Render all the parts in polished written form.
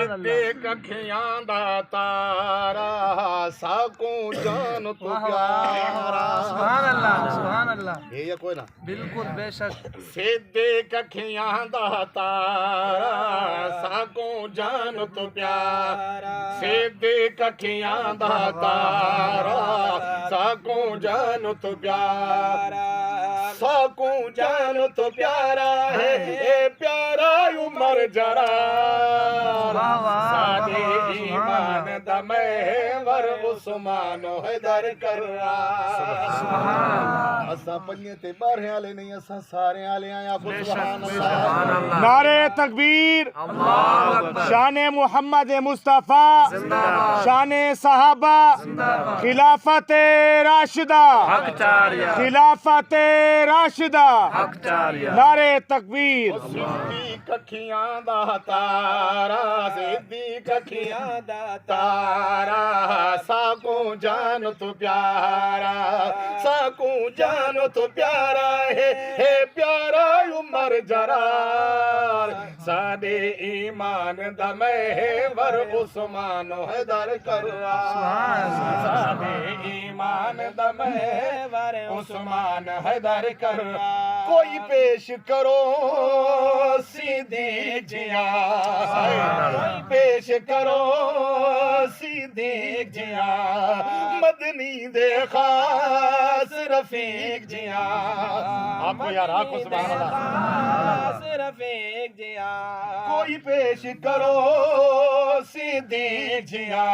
सिद्धे कखियां दा तारा साकू जान तू प्यारा। सुभान अल्लाह, सुभान अल्लाह। ये या कोई ना बिल्कुल बेशक। सिद्धे कखियां दा तारा साकू जान तू प्यारा। सिद्धे कखियां दा तारा साकू जान तू प्यारा। साकू जान तो प्यारा है प्यारा उमर जरा। सादे ईमान दमे वर उस्मान हैदर कर्रा। असा पंजे ते 12 आले नहीं असा सारे आले आया को सुभान अल्लाह। नारे तकबीर, शान मोहम्मद मुस्तफ़ा, शान सहाबा, खिलाफत राशिदा, खिलाफत राशिदा, नारे तकबीर। सिद्दीक अखियां दा तारा सिद्दीक अखियां दा तारा साकू जान तू प्यारा। साकू जान तू प्यारा है प्यारा उमर जरा। सादे ईमान दमे वर उस्मान हैदर कर्रा। सादे ईमान दमे वर उस्मान हैदर कर्रा। कोई पेश करो सिद्दीक जिया, कोई पेश करो सिद्दीक जिया। मदनी दे खास रफीक जिया। आपको यार आपको सुभान अल्लाह। रफीक जिया कोई पेश करो सिद्दीक जिया।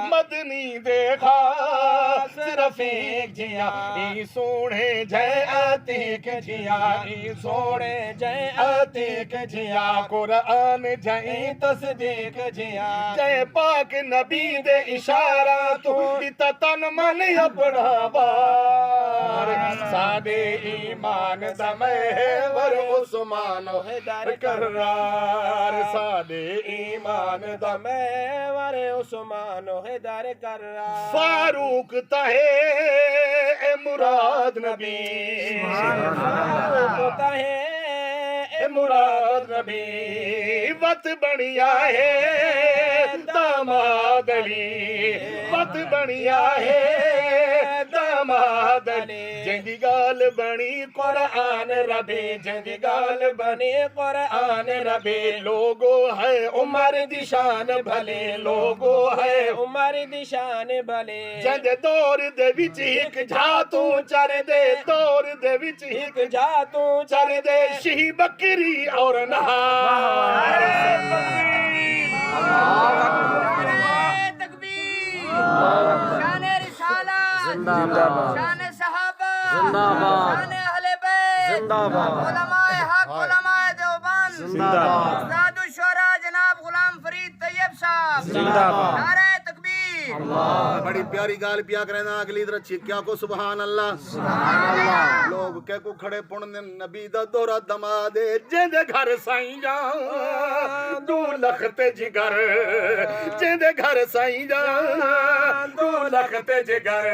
मदनी दे खास रफीक जिया। ई सोने जय अतीक जिया, ई सोने जय अतीक जिया। कुरान जय तस्दीक जिया। जय पाक नबी दे इशारा तू तन मन अपना बार। सादे ईमान दमे वर उस्मान हैदर कर्रार। सादे ईमान दमे वर उस्मान हैदर कर्रार। फारूक तहे मुराद नबी, फारूक तहे मुराद नबी। वत बढ़िया है दामाद अली, वत बढ़िया है दामाद अली। जिंदी गाल बनी कुरान रबी, जिंदी गाल बनी कुरान रबी। लोगो है उमर दिशान भले, लोगो है उमर दिशान भले। जंद दौर दे विच हिक झातू चर दे, दौर दे विच हिक झातू चर दे। शी बकरी और नहार। शाने रिसाला जिंदाबाद, शाने सहाबा जिंदाबाद, शाने अहले बैत जिंदाबाद, उलमाए हक उलमाए देवबंद जिंदाबाद, उस्तादुश शुरा जनाब गुलाम फरीद तैयब साहब जिंदाबाद। नारे तकबीर। बड़ी प्यारी गाल पिया करना अगली तरह छिक्या को सुभान अल्लाह। लोग के को खड़े पुण्य नबी दा दोरा दमादे। जिंदे घर साईं जा दू लख ते जिगर, जिंदे घर साईं जा 2 लख ते जिगर।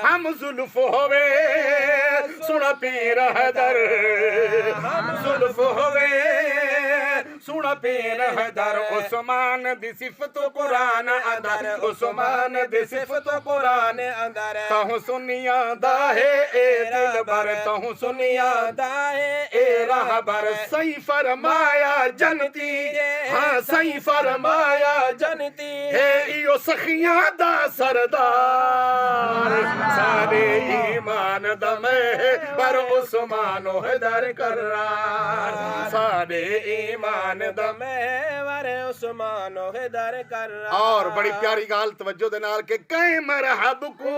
हम जुल्फ होवे सुन पीर हैदर, हम जुल्फ होवे सुन पीर हैदर। उस्मान दी सिफत कुरान अंदर, उस्मान दी सिफत कुरान अंदर। तहु सुनिया दा है ए दिलबर, तहु सुनिया दा है ए रहबर। सही फरमाया जनती, हाँ सही फरमाया जनती है इयो सखियां दा सरदार। सारे ईमान दमे पर उस्मान हैदर कर्रार। सारे ईमान दमे पर उस्मान हैदर कर्रार। और बड़ी प्यारी गाल तवज्जो दे नाल के कई मरहब को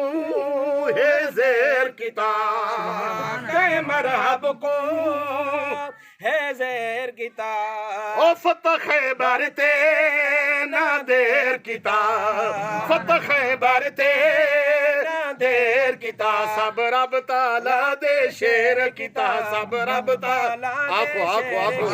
है ज़ेर किताब, कई मरहब को है ज़ेर किताब। ओ फतह खैबर ते ना देर किताब, फतह खैबर ते ना देर किताब। सब रब ताला दे शेर किताब, सब रब ताला आको आको आको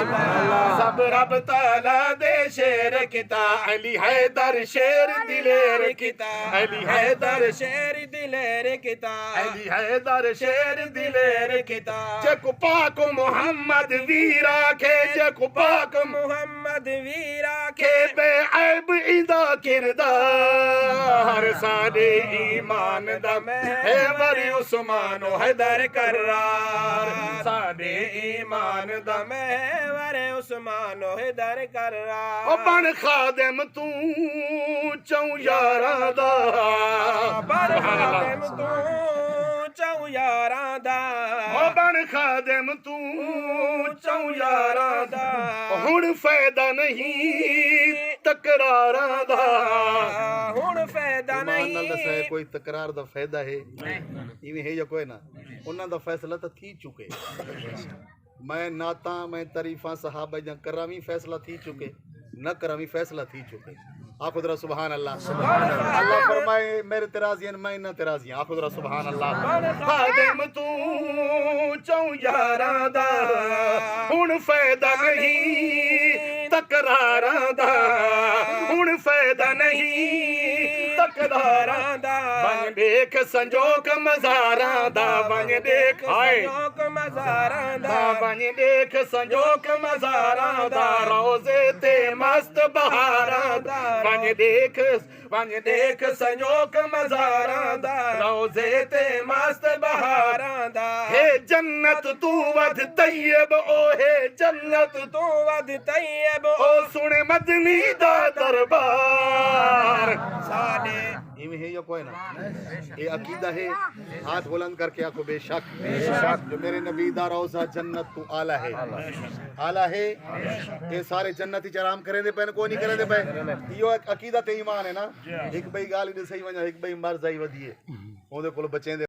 सब रब ताला दे शेर किताब। अली हैदर शेर दिलेर किताब, अली हैदर शेर दिलेर किताब, अली हैदर शेर दिलेर किताब। जको पाक मोहम्मद वीरा के, जको पाक मोहम्मद मोहम्मद वीरा के बेऐब इंदा किरदार साडे ईमान दा महवर उस्मान हैदर करार साडे ईमान दा महवर उस्मान हैदर करार ओ बन खादिम तू चौ यारां दा बन खादिम तू चौ यारां दा ओ बन खादिम तू चौ यारां दा हुण फायदा नहीं तकरारां दा हुण फायदा ईमान नाल नहीं दस्या कोई तकरार दा फायदा है इवें है या कोई ना उन्हां दा फैसला तो थी चुके मैं नाता मैं तारीफा सहाबा जा करावी फैसला थी चुके न करावी फैसला थी चुके आखो जरा सुभान अल्लाह अल्लाह फरमाए मेरे तेराजियन मैं न तेराजियन आखो जरा सुभान अल्लाह खादिम तू चौ यारां दा हुण फायदा नहीं तकरारां दा हुण फायदा नहीं तकरारां दा बन देख संजोक मज़ारां दा बन देख हाय संजोक मज़ारां दा बन देख संजोक मज़ारां दा रोज़े ते मस्त बहारां दा बन देख संजोक मज़ारां दा रोज़े ते मस्त बहारां दा हे जन्नत तू वध तैयब ओ हे जन्नत तू वध तैयब ओ सुने मदनी दा दरबार साडे इवें है या कोई ना ये अकीदा है हाथ बुलंद करके आखो बेशक जो मेरे नबी दा रोज़ा जन्नत तू आला है ये सारे जन्नती आराम करे दे पैन कोई नहीं करे दे पे यो एक अकीदा ते ईमान है ना एक बई गाल दे सही वना एक बई मर जाई वधिए ओदे कोल बचे